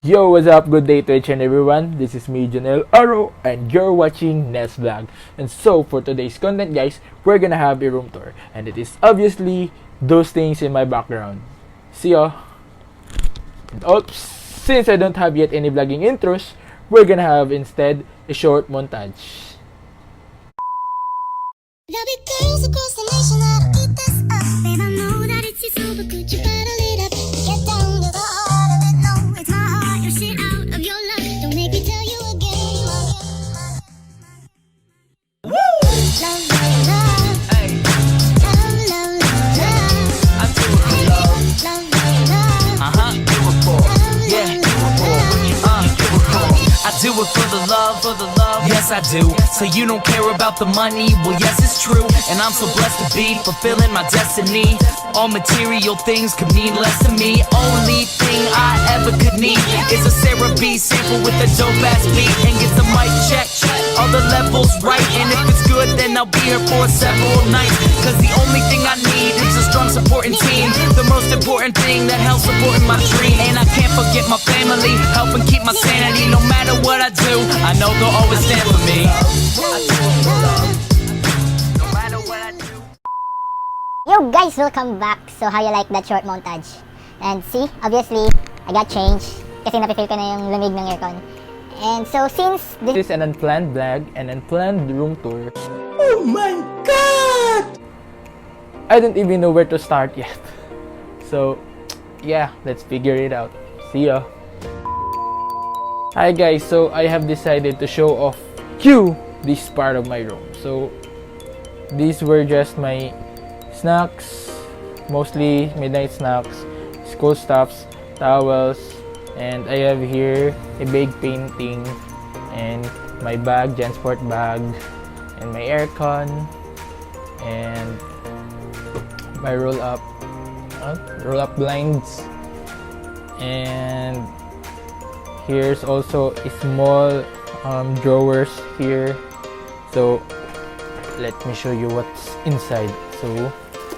Yo, what's up? Good day to each and everyone. This is me, Janelle Aro, and you're watching Nest Vlog. And so, for today's content, guys, we're gonna have a room tour. And it is obviously those things in my background. See ya! And oops! Since I don't have yet any vlogging intros, we're gonna have instead a short montage. There'll be girls across the nation that'll eat this up. Babe, I know that it's your soul, but could you bottle it up? Get down to the heart of it. No, it's my heart. Your shit out of your love. Don't make me tell you again. Woo! Love, love, love. Hey. Love, love, love, love. I do it for love. Love, love, love. Do it for. Yeah, do it for. Do it for. I do it for the love, yes I do. So you don't care about the money, well yes it's true. And I'm so blessed to be fulfilling my destiny. All material things could mean less to me. Only thing I ever could need is a Sarah B sample with a dope ass beat. And get the mic check, all the levels right. And if it's good then I'll be here for several nights. Cause the only thing I need is a strong supporting team. The most important thing that helps supporting my dream. And I can't forget my family, helping keep my sanity. No matter what I do, I know they'll always stand for me. No matter what I do. Yo guys, welcome back. So how you like that short montage? And see, obviously, I got changed kasi napifeel ko na yung lamig ng aircon. And so since This is an unplanned vlog, an unplanned room tour. Oh my god! I don't even know where to start yet. So, yeah, let's figure it out. See ya! Hi guys, so I have decided to show off you this part of my room. So, these were just my snacks, mostly midnight snacks, school stuffs, towels, and I have here a big painting and my bag, Jansport bag, and my aircon, and my roll-up blinds, and here's also a small drawers here. So let me show you what's inside. So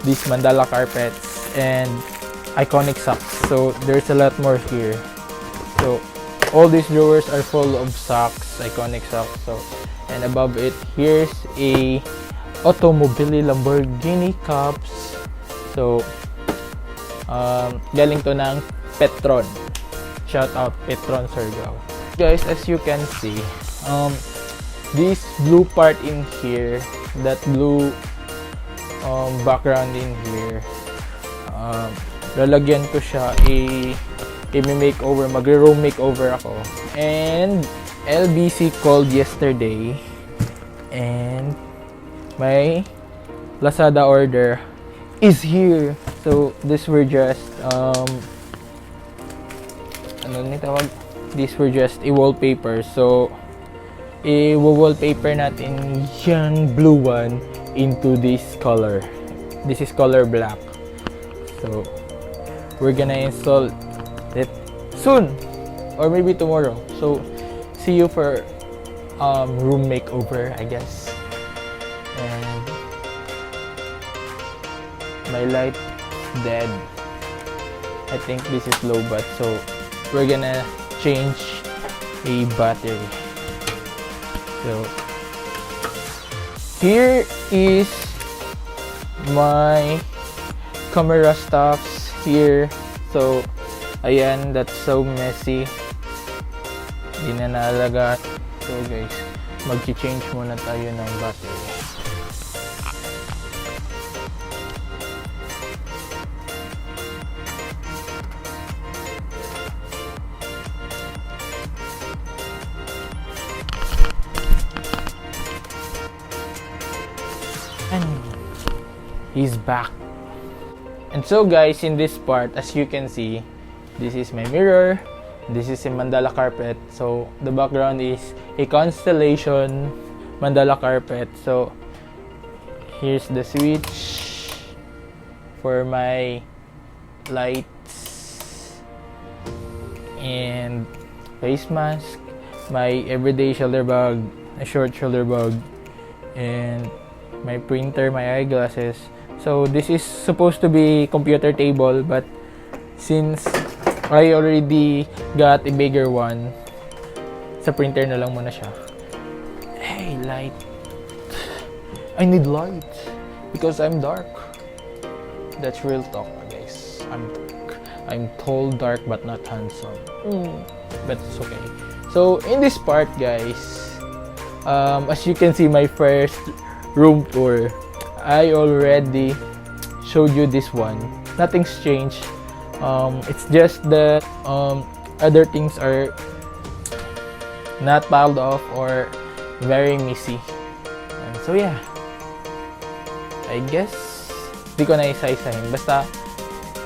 these mandala carpets and iconic socks. So there's a lot more here. So all these drawers are full of socks, iconic socks. So and above it, here's a Automobili Lamborghini cups. So galing to ng Petron. Shout out Petron Surigao. Guys, as you can see, this blue part in here, that blue background in here, lalagyan ko siya makeover, magre-room makeover ako. And LBC called yesterday and my Lazada order is here. So these were just these were just a wallpaper. So i-wallpaper natin yung blue one into this color. This is color black. So we're gonna install it soon or maybe tomorrow. So see you for room makeover, I guess. And my light dead. I think this is low bat, so we're gonna change a battery. So here is my camera stuffs here. So ayan, that's so messy, di na naalaga. So guys, mag-change muna tayo ng battery. And he's back. And so guys, in this part, as you can see, this is my mirror, this is a mandala carpet. So the background is a constellation mandala carpet. So here's the switch for my lights and face mask, my everyday shoulder bag, a short shoulder bag, and my printer, my eyeglasses. So this is supposed to be computer table, but since I already got a bigger one. Sa printer na lang muna siya. Hey, light. I need light because I'm dark. That's real talk, guys. I'm tall, dark, but not handsome. But it's okay. So in this part, guys, as you can see, my first room tour, I already showed you this one. Nothing's changed. It's just that other things are not piled off or very messy. And so yeah, I guess di ko na isa-isahin. Basta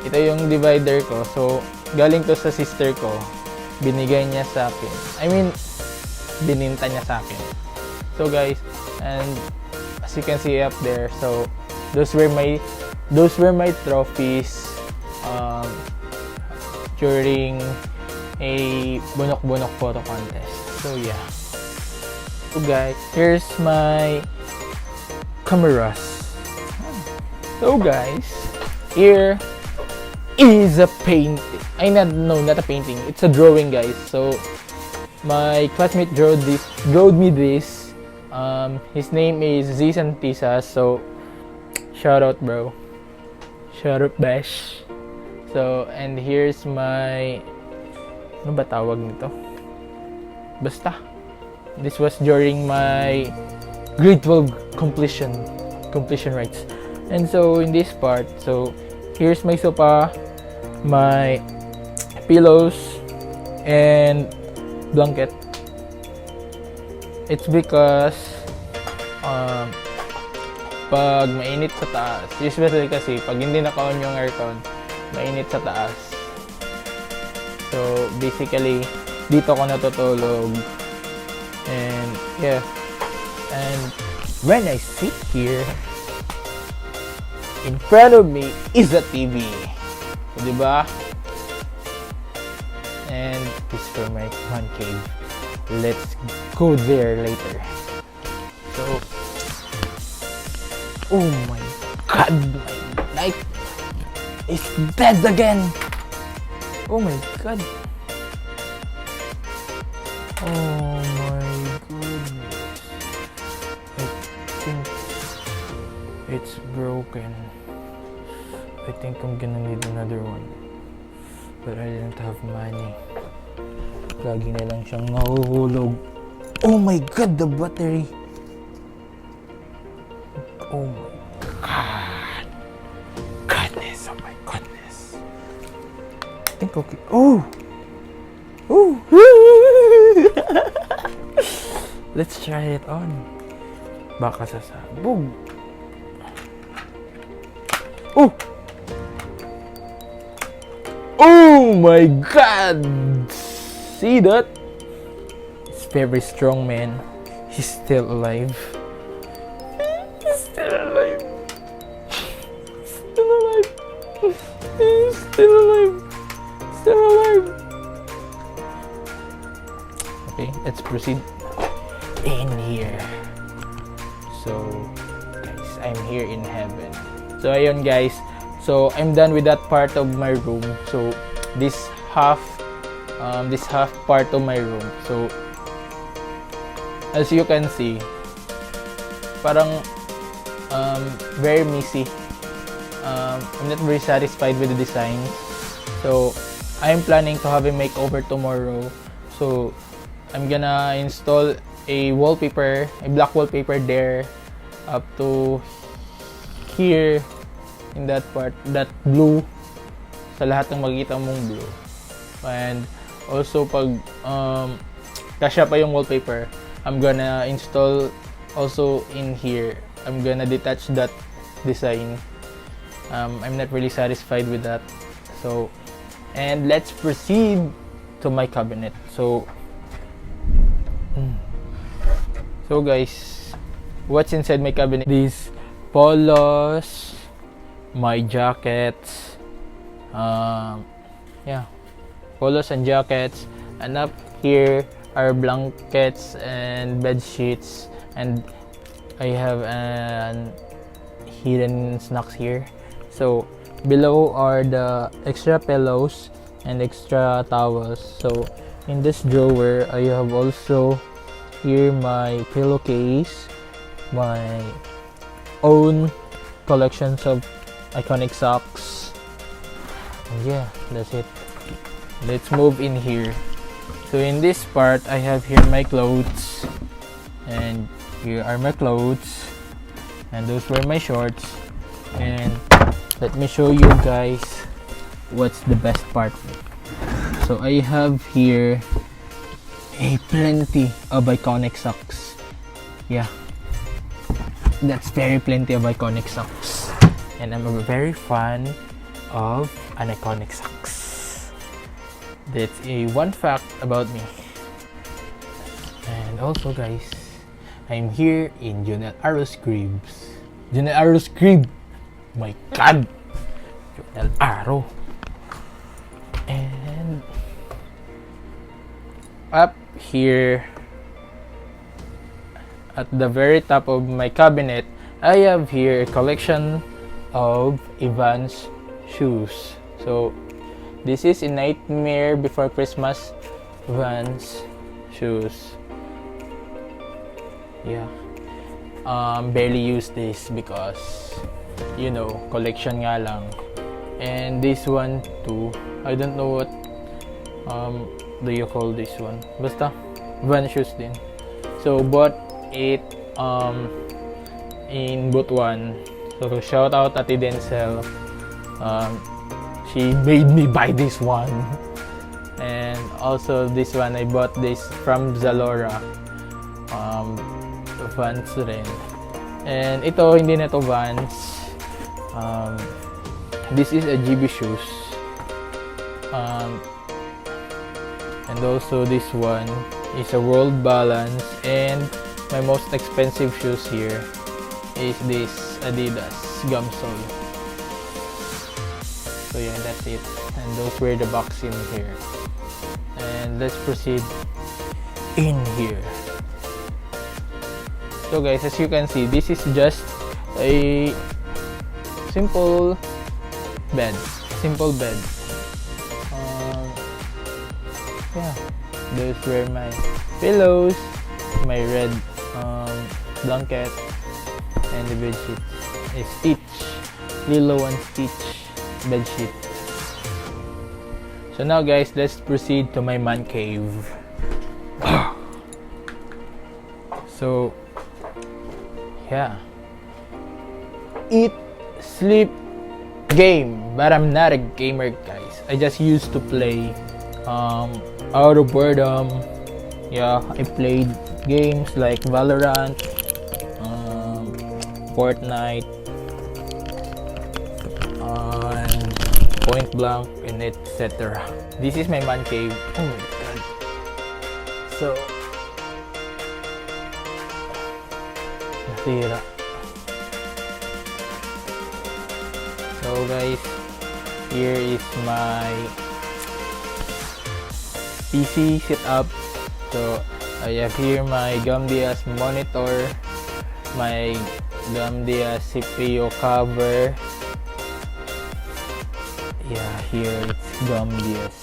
ito yung divider ko. So galing to sa sister ko. Binigay niya sa akin. I mean, bininta niya sa akin. So guys, and as you can see up there, so those were my trophies during a bunok-bunok photo contest. So yeah. So guys, here's my cameras. So guys, here is a painting. Not a painting. It's a drawing, guys. So my classmate drew me this. His name is Z Santisa. So shout out, bro. Shout out, Bash. So and here's my, ano ba tawag nito? Basta. This was during my grade 12 completion rights. And so in this part, so here's my sofa, my pillows, and blanket. It's because pag mainit sa taas, usually kasi pag hindi naka-on yung aircon, mainit sa taas. So basically, dito ako natutulog. And yeah, and when I sit here, in front of me is a TV. So, diba? And this is for my man cave. Let's go there later. So, oh my god, my light is dead again. Oh my god. Oh my goodness. I think it's broken. I think I'm gonna need another one. But I didn't have money. Lagi na lang siyang nahuhulog. Oh my god, the battery. Oh my god. Goodness, oh my goodness. I think okay. Oh! Oh! Let's try it on. Baka sasabog. Oh! Oh my god! See that? He's very strong, man. He's still alive. He's still alive. Still alive. He's still alive. Still alive. Okay, let's proceed in here. So, guys, I'm here in heaven. So, ayun, guys. So, I'm done with that part of my room. So, this half part of my room. So, as you can see, parang very messy. I'm not very satisfied with the design. So, I'm planning to have a makeover tomorrow. So, I'm gonna install a wallpaper, a black wallpaper there up to here in that part, that blue, sa lahat ng makikita mong blue. And also pag kasya pa yung wallpaper, I'm gonna install also in here. I'm gonna detach that design. I'm not really satisfied with that. So, and let's proceed to my cabinet. So guys, what's inside my cabinet? These polos, my jackets, polos and jackets, and up here are blankets and bed sheets, and I have an hidden snacks here. So below are the extra pillows, and extra towels. So in this drawer, I have also here my pillowcase, my own collections of iconic socks, and yeah, that's it. Let's move in here. So in this part, I have here my clothes, and here are my clothes, and those were my shorts. And let me show you guys what's the best part. So I have here a plenty of iconic socks. Yeah, that's very plenty of iconic socks, and I'm a very fan of an iconic socks. That's a one fact about me. And also guys, I'm here in Junel Aro's cribs. Junel Aro's crib! My god! Junel Aro! And up here at the very top of my cabinet, I have here a collection of Vans shoes. So this is a Nightmare Before Christmas Vans shoes. Yeah, barely use this because, you know, collection nga lang. And this one too, I don't know what do you call this one, basta Vans shoes din. So bought it in Butuan. So shout out Ate Denzel. She made me buy this one. And also this one, I bought this from Zalora. Vans rin. And ito, hindi na to Vans. This is a GB shoes. And also this one is a World Balance. And my most expensive shoes here is this Adidas Gum Sole. So yeah, that's it. And those were the box in here. And let's proceed in here. So guys, as you can see, this is just a simple bed. Yeah, those were my pillows, my red blanket, and the bed sheet. A Stitch, Lilo and Stitch bed sheet. So now guys, let's proceed to my man cave. So yeah, eat, sleep, game. But I'm not a gamer guys. I just used to play out of boredom. Yeah, I played games like Valorant, Fortnite, Point Blank, and etc. This is my man cave. Oh my god. So nasira. So guys, here is my PC setup. So I have here my Gamdias monitor, my Gamdias CPU cover. Yeah, here it's Gamdias.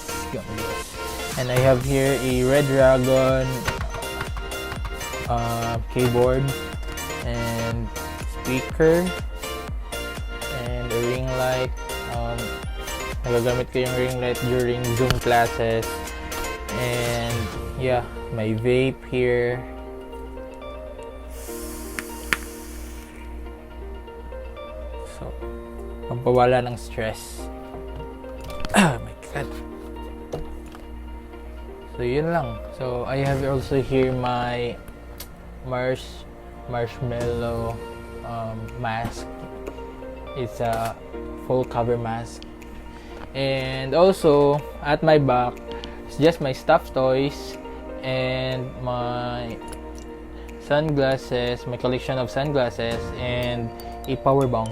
And I have here a Red Dragon keyboard and speaker and a ring light. Nagagamit ko yung ring light during Zoom classes. And yeah, my vape here. So, pampawala ng stress. Oh my god. So yun lang. So I have also here my marshmallow mask. It's a full cover mask. And also at my back, it's just my stuffed toys and my sunglasses, my collection of sunglasses, and a power bank.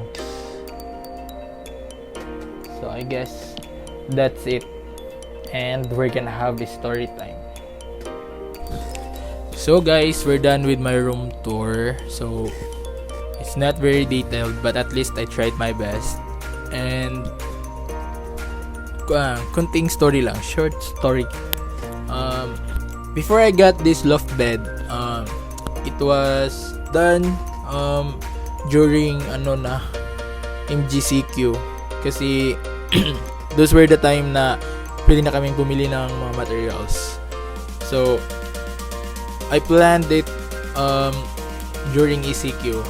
So I guess that's it, and we're gonna have a story time. So guys, we're done with my room tour. So it's not very detailed, but at least I tried my best. And Kunting story lang, short story. Before I got this loft bed, it was done during MGCQ, kasi those were the time na pwede na kaming bumili ng mga materials. So I planned it during ECQ.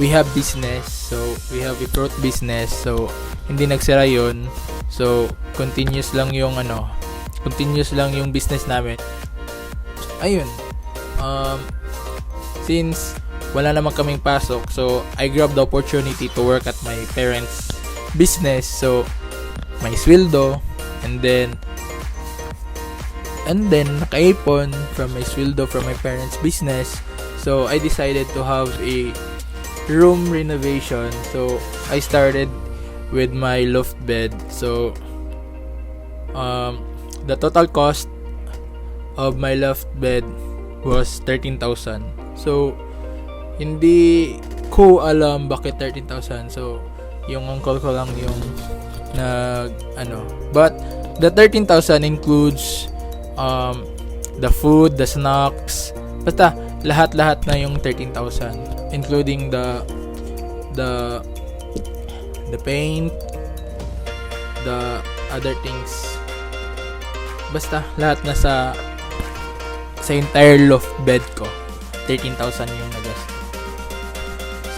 We have business, so we have a fruit business, so hindi nagsara yun. So continuous lang yung business namin. Ayun, since wala naman kaming pasok, so I grabbed the opportunity to work at my parents' business. So may sweldo, and then nakaipon from my sweldo from my parents' business. So I decided to have a room renovation. So I started with my loft bed. So the total cost of my loft bed was 13,000. So hindi ko alam bakit 13,000. So yung uncle ko lang yung but the 13,000 includes the food, the snacks, basta lahat na yung 13,000, including the paint, the other things, basta lahat na sa entire loft bed ko. 13,000 yung nagastos.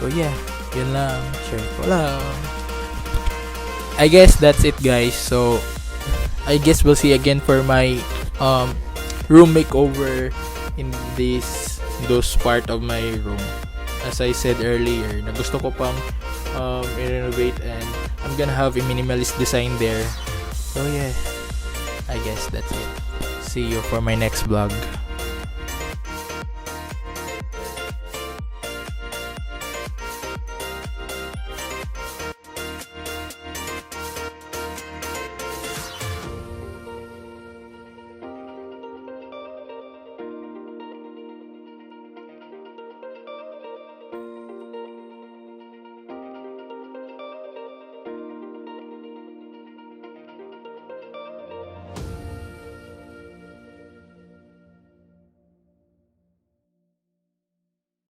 So yeah, yun lang, share ko lang. I guess that's it, guys. So I guess we'll see again for my room makeover in those part of my room. As I said earlier, na gusto ko pang i-renovate, and I'm gonna have a minimalist design there. So yeah, I guess that's it. See you for my next vlog.